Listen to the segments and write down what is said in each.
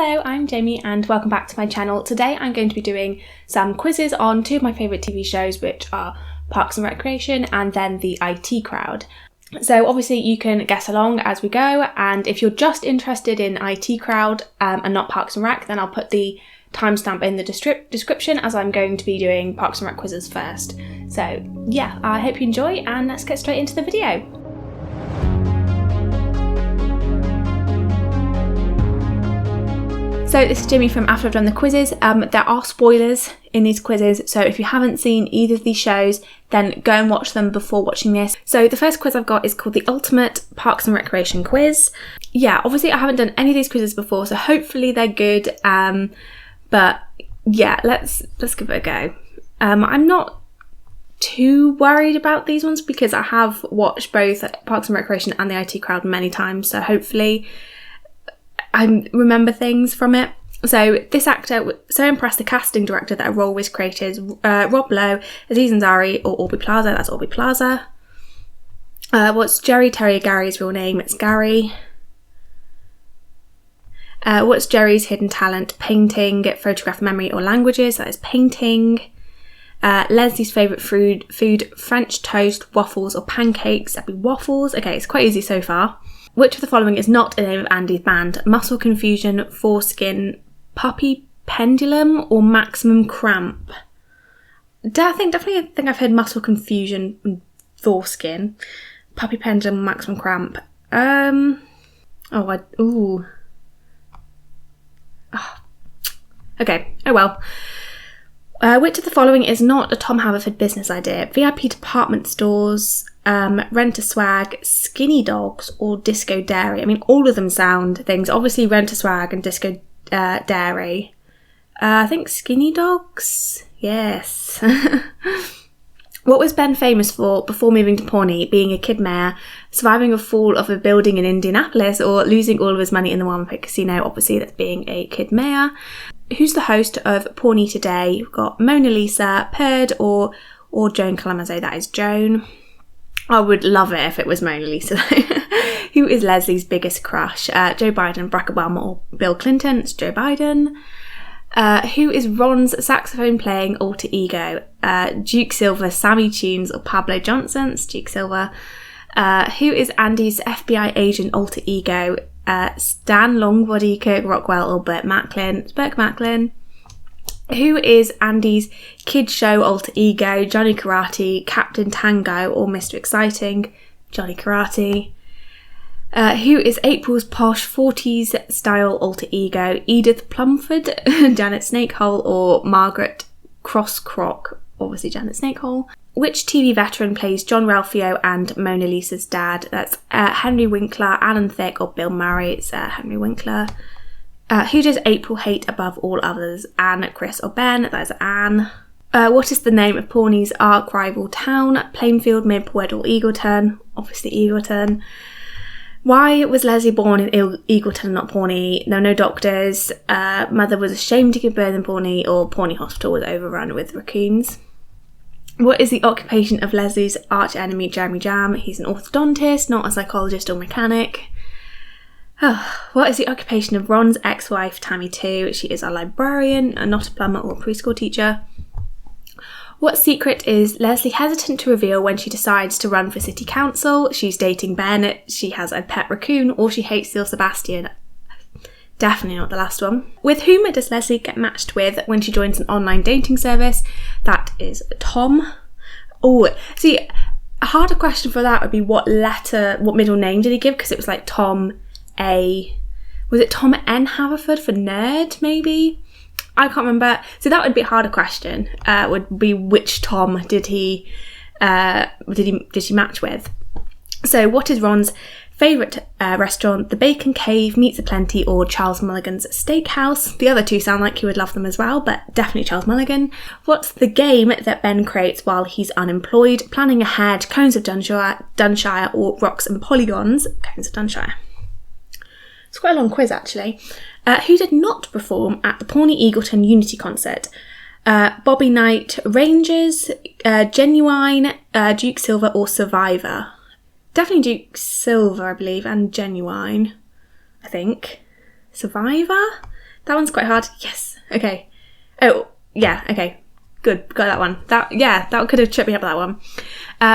Hello, I'm Jamie and welcome back to my channel. Today I'm going to be doing some quizzes on two of my favourite TV shows, which are Parks and Recreation and then the IT Crowd. So obviously you can guess along as we go, and if you're just interested in IT Crowd and not Parks and Rec, then I'll put the timestamp in the description, as I'm going to be doing Parks and Rec quizzes first. So yeah, I hope you enjoy and let's get straight into the video. So this is Jimmy from After I've Done the Quizzes. There are spoilers in these quizzes, so if you haven't seen either of these shows, then go and watch them before watching this. So the first quiz I've got is called the Ultimate Parks and Recreation Quiz. Yeah, obviously I haven't done any of these quizzes before, so hopefully they're good. But yeah, let's give it a go. I'm not too worried about these ones because I have watched both Parks and Recreation and the IT Crowd many times, so hopefully I remember things from it. So this actor so impressed the casting director that a role was created. Rob Lowe, Aziz Ansari, or Aubrey Plaza. That's Aubrey Plaza. What's Jerry Terrier Garry's real name? It's Garry. What's Jerry's hidden talent? Painting, photograph, memory, or languages? That is painting. Leslie's favourite food, French toast, waffles, or pancakes? That'd be waffles. Okay, it's quite easy so far. Which of the following is not the name of Andy's band? Muscle Confusion, Foreskin, Puppy Pendulum, or Maximum Cramp? Definitely think I've heard Muscle Confusion and Foreskin. Puppy Pendulum, Maximum Cramp. Okay, oh well. Which of the following is not a Tom Haverford business idea? VIP department stores, Rent-a-Swag, Skinny Dogs, or Disco Dairy? I mean, all of them sound things. Obviously, Rent-a-Swag and Disco Dairy. I think Skinny Dogs? Yes. What was Ben famous for before moving to Pawnee? Being a kid mayor, surviving a fall of a building in Indianapolis, or losing all of his money in the one-pit casino? Obviously, that's being a kid mayor. Who's the host of Pawnee Today? We've got Mona Lisa, Perd, or Joan Calamazzo. That is Joan. I would love it if it was Mona Lisa though. Who is Leslie's biggest crush? Joe Biden, Barack Obama, or Bill Clinton? It's Joe Biden. Who is Ron's saxophone playing alter ego? Duke Silver, Sammy Tunes, or Pablo Johnson? It's Duke Silver. Who is Andy's FBI agent alter ego? Stan Longbody, Kirk Rockwell, or Burt Macklin? It's Burt Macklin. Who is Andy's kid show alter ego? Johnny Karate, Captain Tango, or Mr. Exciting? Johnny Karate. Who is April's posh 40s style alter ego? Edith Plumford, Janet Snakehole, or Margaret Crosscrock? Obviously Janet Snakehole. Which TV veteran plays John Ralphio and Mona Lisa's dad? That's Henry Winkler, Alan Thicke, or Bill Murray? It's Henry Winkler. Who does April hate above all others? Anne, Chris, or Ben? That is Anne. What is the name of Pawnee's arch rival town? Plainfield, Maplewood, or Eagleton? Obviously Eagleton. Why was Leslie born in Eagleton, not Pawnee? There were no doctors. Mother was ashamed to give birth in Pawnee, or Pawnee Hospital was overrun with raccoons. What is the occupation of Leslie's arch enemy, Jeremy Jam? He's an orthodontist, not a psychologist or mechanic. What is the occupation of Ron's ex-wife, Tammy 2? She is a librarian, not a plumber or a preschool teacher. What secret is Leslie hesitant to reveal when she decides to run for city council? She's dating Ben, she has a pet raccoon, or she hates Seal Sebastian. Definitely not the last one. With whom does Leslie get matched with when she joins an online dating service? That is Tom. Oh, see, a harder question for that would be what middle name did he give? Because it was like Tom A. Was it Tom N. Haverford for nerd, maybe? I can't remember. So that would be a harder question. Would be which Tom did she match with? So what is Ron's favourite restaurant? The Bacon Cave, Meats Aplenty, or Charles Mulligan's Steakhouse? The other two sound like he would love them as well, but definitely Charles Mulligan. What's the game that Ben creates while he's unemployed? Planning Ahead, Cones of Dunshire, or Rocks and Polygons? Cones of Dunshire. It's quite a long quiz actually. Who did not perform at the Pawnee Eagleton Unity concert? Bobby Knight, Rangers, Genuine, Duke Silver, or Survivor? Definitely Duke Silver, I believe, and Genuine, I think. Survivor? That one's quite hard. Yes. Okay. Oh, yeah. Okay. Good. Got that one. That could have tripped me up, that one.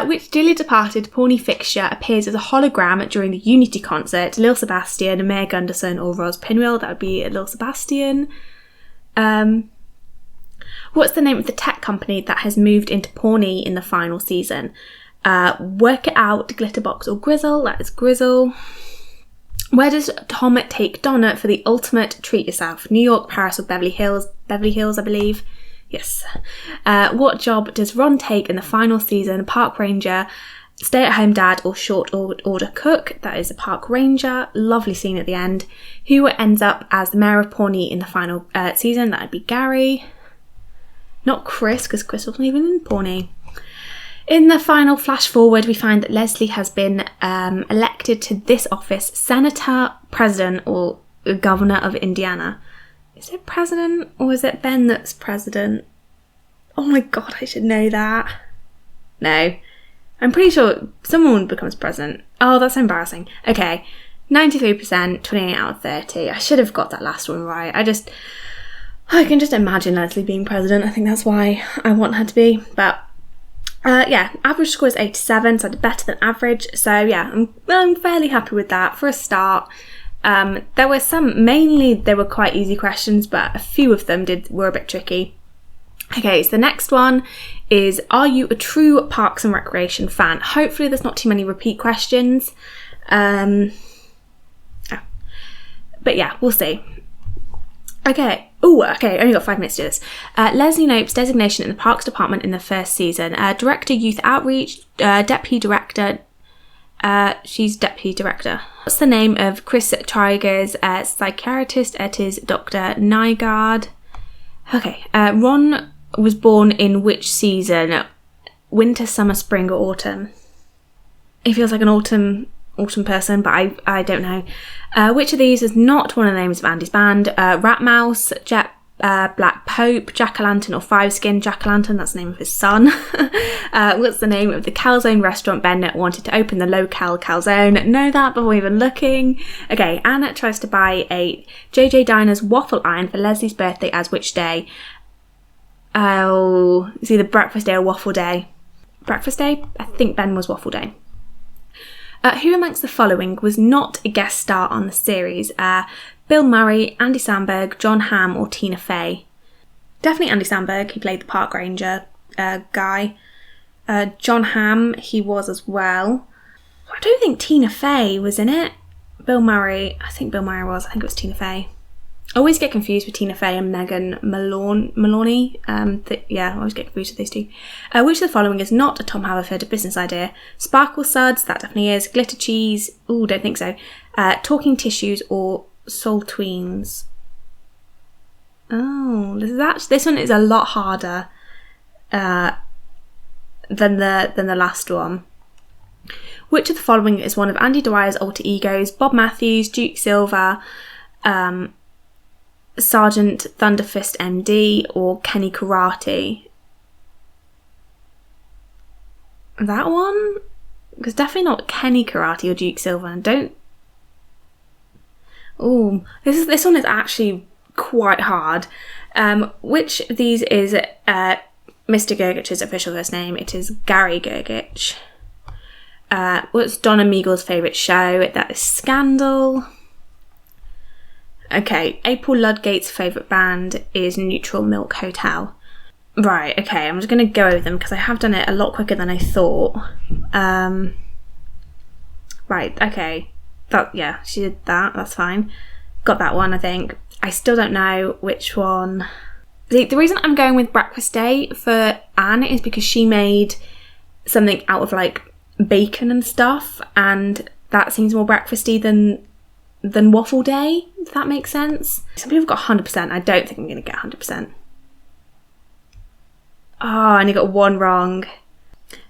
Which dearly departed Pawnee fixture appears as a hologram during the Unity concert? Lil Sebastian, Mayor Gunderson, or Ros Pinwheel? That would be Lil Sebastian. What's the name of the tech company that has moved into Pawnee in the final season? Work It Out, Glitterbox, or Grizzle? That is Grizzle. Where does Tom take Donna for the ultimate treat yourself? New York, Paris, or Beverly Hills? Beverly Hills, I believe. Yes. What job does Ron take in the final season? Park ranger, stay-at-home dad, or short order cook? That is a park ranger. Lovely scene at the end. Who ends up as the mayor of Pawnee in the final season? That would be Garry. Not Chris, because Chris wasn't even in Pawnee. In the final flash forward, we find that Leslie has been elected to this office, Senator, President, or Governor of Indiana. Is it President, or is it Ben that's President? Oh my god, I should know that. No. I'm pretty sure someone becomes President. Oh, that's embarrassing. Okay. 93%, 28 out of 30. I should have got that last one right. I can just imagine Leslie being President. I think that's why I want her to be. But average score is 87, so I did better than average. So yeah, I'm fairly happy with that for a start. There were some, mainly they were quite easy questions, but a few of them were a bit tricky. Okay, so the next one is, are you a true Parks and Recreation fan? Hopefully there's not too many repeat questions. But yeah, we'll see. Okay. Only got 5 minutes to do this. Leslie Knope's designation in the Parks Department in the first season. Director, Youth Outreach, Deputy Director. She's Deputy Director. What's the name of Chris Traeger's psychiatrist? It is Dr. Nygaard. Okay. Ron was born in which season? Winter, summer, spring, or autumn? It feels like an autumn person, but I don't know. Which of these is not one of the names of Andy's band? Rat Mouse, Jet Black Pope, Jack-o'-lantern, or Five Skin? Jack-o'-lantern, that's the name of his son. What's the name of the calzone restaurant Bennett wanted to open? The Local Calzone. Know that before even looking. Okay, Anna tries to buy a JJ Diner's waffle iron for Leslie's birthday as which day? Oh, it's either breakfast day or waffle day. Breakfast day? I think Ben was waffle day. Who amongst the following was not a guest star on the series? Bill Murray, Andy Samberg, John Hamm, or Tina Fey? Definitely Andy Samberg, he played the park ranger guy. John Hamm, he was as well. I don't think Tina Fey was in it. Bill Murray, I think Bill Murray was. I think it was Tina Fey. I always get confused with Tina Fey and Megan Maloney. I always get confused with these two. Which of the following is not a Tom Haverford business idea? Sparkle Suds, that definitely is. Glitter Cheese, ooh, don't think so. Talking Tissues, or Soul Tweens? Oh, this one is a lot harder than the last one. Which of the following is one of Andy Dwyer's alter egos? Bob Matthews, Duke Silver, Sergeant Thunderfist MD, or Kenny Karate? That one? Because definitely not Kenny Karate or Duke Silver. And don't... Oh, this one is actually quite hard. Which of these is Mr. Gergich's official first name? It is Garry Gergich. What's Donna Meagle's favourite show? That is Scandal. Okay, April Ludgate's favourite band is Neutral Milk Hotel. Right, okay, I'm just going to go over them because I have done it a lot quicker than I thought. Right, okay. She did that, that's fine. Got that one, I think. I still don't know which one. The reason I'm going with Breakfast Day for Anne is because she made something out of like bacon and stuff, and that seems more breakfasty than Waffle Day, if that makes sense. Some people got 100%. I don't think I'm going to get 100%. Oh, I only got one wrong.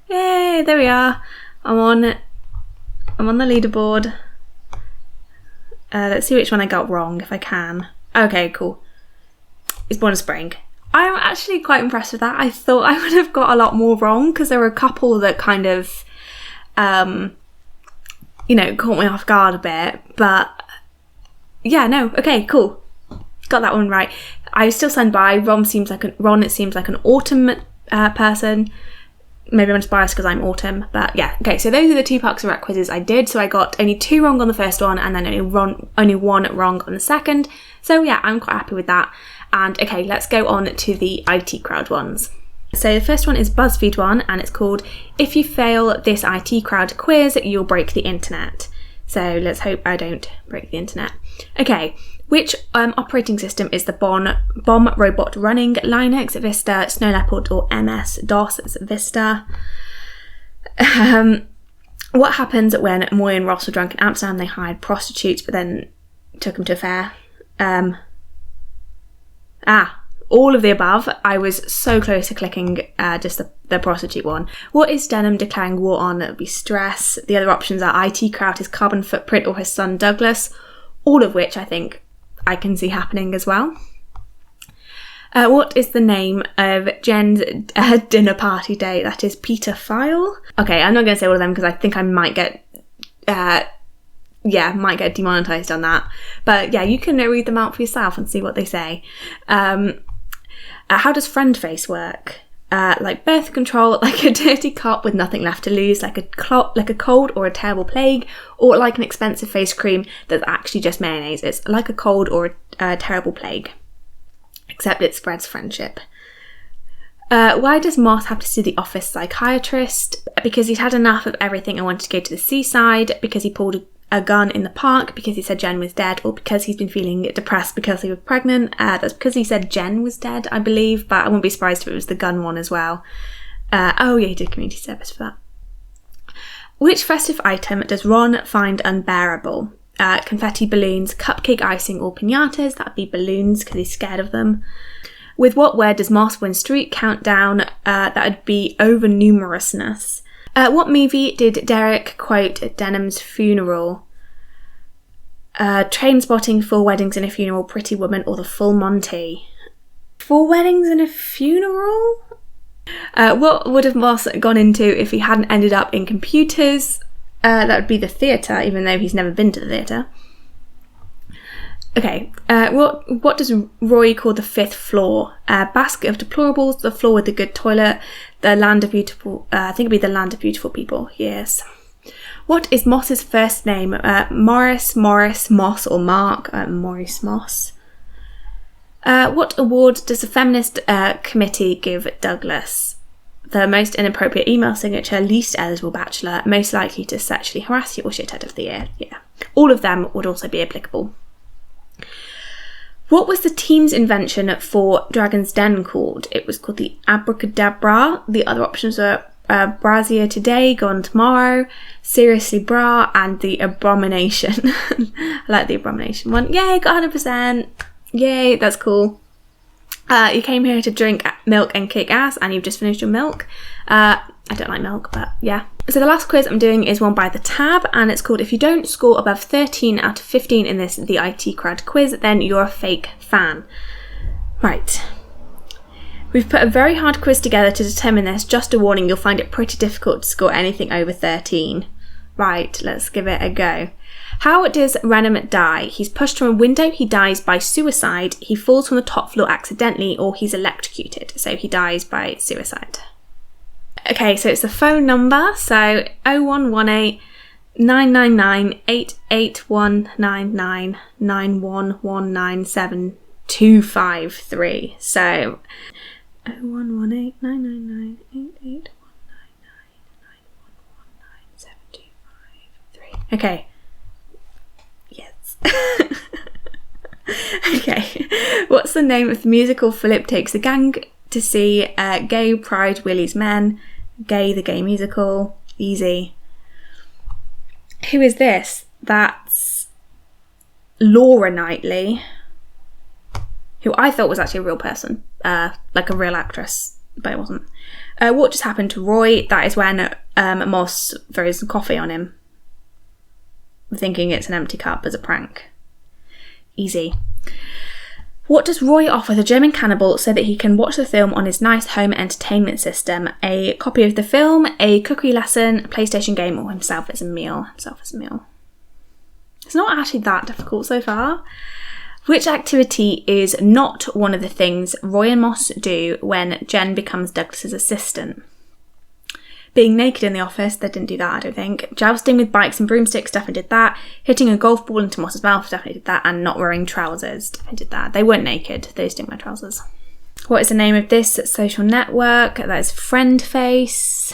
Yay, there we are. I'm on the leaderboard. Let's see which one I got wrong, if I can. Okay, cool. It's Born in Spring. I'm actually quite impressed with that. I thought I would have got a lot more wrong, because there were a couple that kind of, caught me off guard a bit. But, yeah, no, okay, cool. got that one right. I still stand by. Ron seems like an autumn person. Maybe I'm just biased because I'm autumn, but yeah. Okay, so those are the 2 Parks and Rec quizzes I did. So I got only 2 wrong on the first one, and then only 1 wrong on the second. So yeah, I'm quite happy with that. And okay, let's go on to the IT crowd ones. So the first one is BuzzFeed one, and it's called "If you fail this IT crowd quiz, you'll break the internet." So let's hope I don't break the internet. Okay, which operating system is the bomb robot running? Linux, Vista, Snow Leopard, or MS-DOS? It's Vista. What happens when Moy and Ross were drunk in Amsterdam? They hired prostitutes, but then took them to a fair. All of the above. I was so close to clicking just the prostitute one. What is Denholm declaring war on? That would be stress. The other options are IT crowd, his carbon footprint, or his son Douglas. All of which I think I can see happening as well. What is the name of Jen's dinner party date? That is Peter File. Okay, I'm not going to say all of them because I think I might get demonetized on that. But yeah, you can read them out for yourself and see what they say. How does friend face work? Like birth control, like a dirty cop with nothing left to lose, like a cold or a terrible plague, or like an expensive face cream that's actually just mayonnaise. It's like a cold or a terrible plague, except it spreads friendship. Why does Moss have to see the office psychiatrist? Because he'd had enough of everything and wanted to go to the seaside, because he pulled a gun in the park, because he said Jen was dead, or because he's been feeling depressed because he was pregnant. That's because he said Jen was dead, I believe, but I wouldn't be surprised if it was the gun one as well. Oh yeah, he did community service for that. Which festive item does Ron find unbearable? Confetti, balloons, cupcake icing, or piñatas? That'd be balloons because he's scared of them. With what word does Moss win street countdown? That'd be over numerousness. What movie did Derek quote at Denham's funeral? Trainspotting, 4 Weddings and a Funeral, Pretty Woman, or The Full Monty? 4 Weddings and a Funeral? What would have Moss gone into if he hadn't ended up in computers? That would be the theatre, even though he's never been to the theatre. Okay, what does Roy call the 5th floor? Basket of deplorables, the floor with the good toilet, the land of beautiful, I think it'd be the land of beautiful people, yes. What is Moss's first name? Morris, Moss, or Mark? Maurice Moss. What award does the feminist committee give Douglas? The most inappropriate email signature, least eligible bachelor, most likely to sexually harass you, or shithead of the year, yeah. All of them would also be applicable. What was the team's invention for Dragon's Den called? It was called the Abracadabra. The other options are Brazier Today, Gone Tomorrow, Seriously Bra, and the Abomination. I like the Abomination one. Yay, got 100%. Yay, that's cool. You came here to drink milk and kick ass, and you've just finished your milk. I don't like milk, but yeah. So the last quiz I'm doing is one by The Tab, and it's called If You Don't Score Above 13 out of 15 in this The IT Crowd quiz, then you're a fake fan. Right. We've put a very hard quiz together to determine this. Just a warning, you'll find it pretty difficult to score anything over 13. Right, let's give it a go. How does Renham die? He's pushed from a window, he dies by suicide, he falls from the top floor accidentally, or he's electrocuted. So he dies by suicide. Okay, so it's the phone number, so 0118 999 88199 9119 253. So 0118 999 88199 9119 723. Okay. Yes. Okay. What's the name of the musical Philip Takes the Gang to see? Gay Pride Willie's Men. Gay the Gay Musical. Easy. Who is this? That's Laura Knightley, who I thought was actually a real person, like a real actress, but it wasn't. What just happened to Roy? That is when Moss throws some coffee on him, thinking it's an empty cup as a prank. Easy. What does Roy offer the German cannibal so that he can watch the film on his nice home entertainment system? A copy of the film, a cookery lesson, a PlayStation game, or himself as a meal? It's not actually that difficult so far. Which activity is not one of the things Roy and Moss do when Jen becomes Douglas's assistant? Being naked in the office, they didn't do that, I don't think. Jousting with bikes and broomsticks, definitely did that. Hitting a golf ball into Moss's mouth, definitely did that. And not wearing trousers, definitely did that. They weren't naked, they just didn't wear trousers. What is the name of this social network? That is Friendface.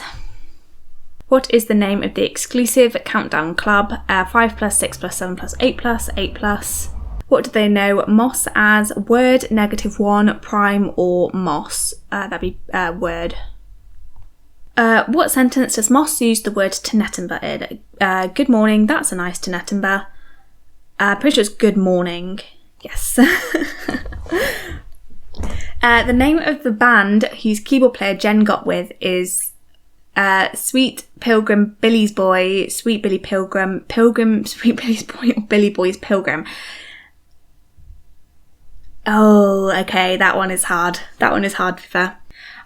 What is the name of the exclusive countdown club? 5+, 6+, 7+, 8+, 8+. What do they know Moss as? Word, -1, prime, or Moss? That'd be word. What sentence does Moss use the word Tnetimber in? Good morning, that's a nice Tnetimber. Pretty sure it's good morning. Yes. The name of the band whose keyboard player Jen got with is Sweet Pilgrim Billy's Boy, Sweet Billy Pilgrim, Pilgrim, Sweet Billy's Boy, or Billy Boy's Pilgrim. Oh, okay, that one is hard. That one is hard, to be fair.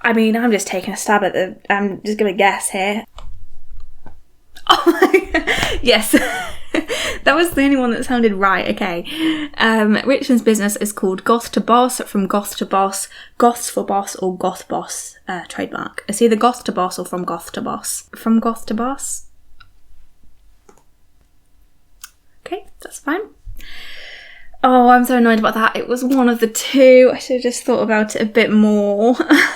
I mean, I'm just taking a stab at the... I'm just going to guess here. Oh my God. Yes. That was the only one that sounded right, okay. Richmond's business is called Goth to Boss, from Goth to Boss, Goths for Boss, or Goth Boss, trademark. It's either Goth to Boss or from Goth to Boss. From Goth to Boss? Okay, that's fine. Oh, I'm so annoyed about that. It was one of the two. I should have just thought about it a bit more.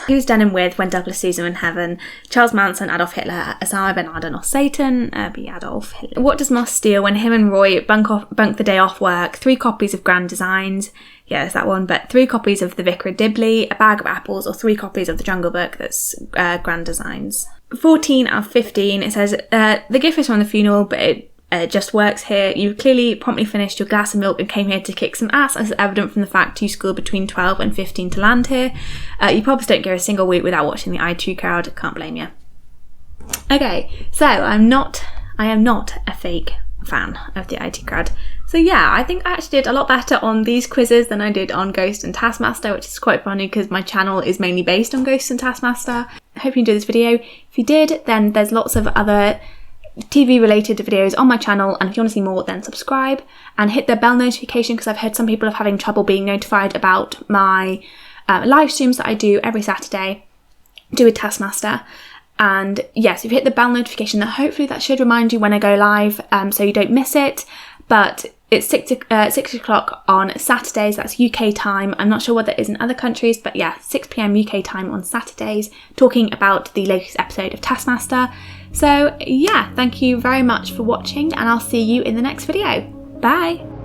Who's Denholm with when Douglas sees him in heaven? Charles Manson, Adolf Hitler, Osama bin Laden, or Satan? Be Adolf Hitler. What does Moss steal when him and Roy bunk the day off work? 3 copies of Grand Designs. Yeah, it's that one. But 3 copies of The Vicar of Dibley, a bag of apples, or 3 copies of The Jungle Book. That's Grand Designs. 14 out of 15. It says, the gift is from the funeral, but it just works here. You clearly promptly finished your glass of milk and came here to kick some ass, as is evident from the fact you scored between 12 and 15 to land here. You probably don't go a single week without watching the I2 crowd. Can't blame you. Okay, so I am not a fake fan of the IT crowd. So yeah, I think I actually did a lot better on these quizzes than I did on Ghost and Taskmaster, which is quite funny because my channel is mainly based on Ghost and Taskmaster. I hope you enjoyed this video. If you did, then there's lots of other TV related videos on my channel, and if you want to see more, then subscribe and hit the bell notification, because I've heard some people are having trouble being notified about my live streams that I do every Saturday, do with Taskmaster. And yes, if you hit the bell notification, then hopefully that should remind you when I go live, so you don't miss it. But it's 6 o'clock on Saturdays, that's UK time. I'm not sure what that is in other countries, but yeah, 6 PM UK time on Saturdays, talking about the latest episode of Taskmaster. So yeah, thank you very much for watching, and I'll see you in the next video. Bye!